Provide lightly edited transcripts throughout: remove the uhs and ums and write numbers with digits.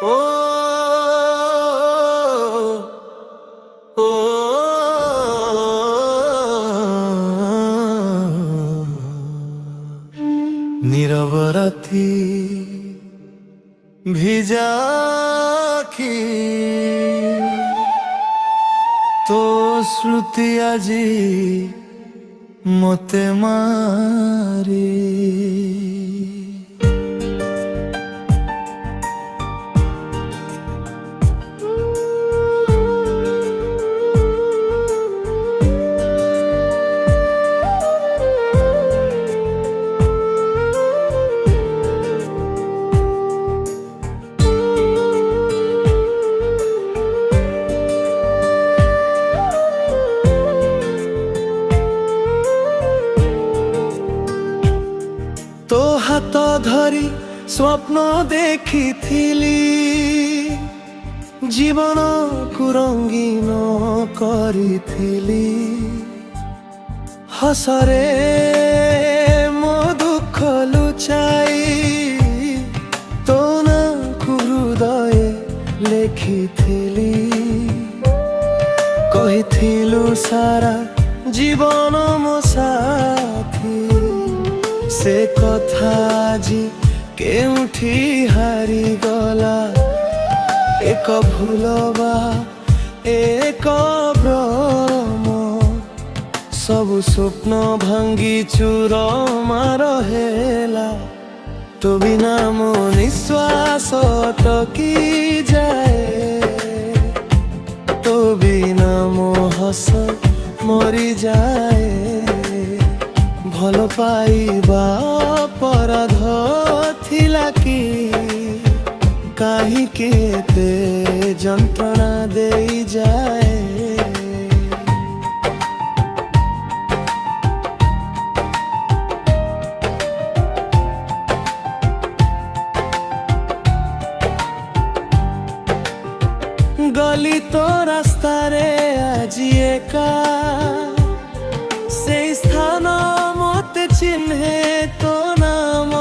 ও ও নীরব রাতি ভিজা আখি তো শ্রুতি আজি মতে মারি তো হাত ধরি স্বপ্ন দেখিথিলি জীবন কুরঙ্গীন করিথিলি হসরে মো দুঃখ লুচাই তো না হৃদয়ে লেখিথিলি কহিথিলু সারা জীবন মো সাথী से कथा जी केउठी हारी गला एक भूलबा एक भ्रम सब स्वप्न भांगी चूर मार हेला तो बिना मो निश्वास अटकी जाए तो बिना मो हस मरी जाए भल पाइबा अपराध थिला कि काहींके एते जंत्रणा देई जाए गली तो रास्ता रे আজি एका से स्थान चिन्हे तो नाम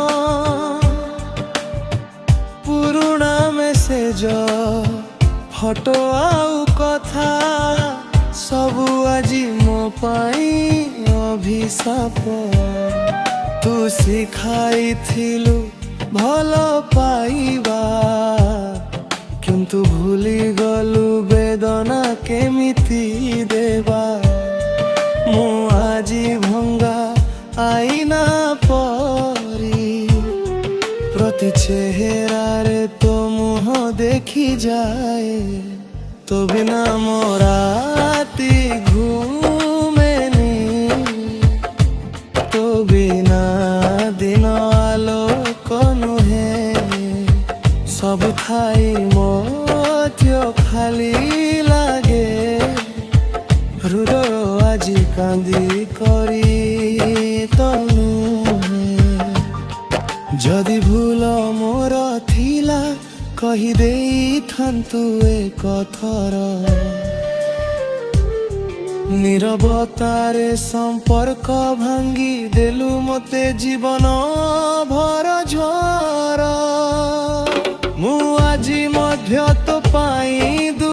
पुरुणा मेसेज फटो आउ कथा सबु आजी मो पाई अभिशाप तू शिखाई थिलु भल पाइबा किंतु भूली गलु वेदना केमिति देवा मु आजी भंगा आईना परी प्रति चेहरारे तो मुह देखी जाए तो बिना मोराती घूमेनी तो बिना दिन आलोक नुहे सब खाई मध्य खाली लागे हृदय আজি कांदी करी जदि भूल मोर थिला कही देई थांतु एक थर नीरवतारे संपर्क भांगी देलु मते जीवन भर ज्वर मु আজি मध्य तो पाई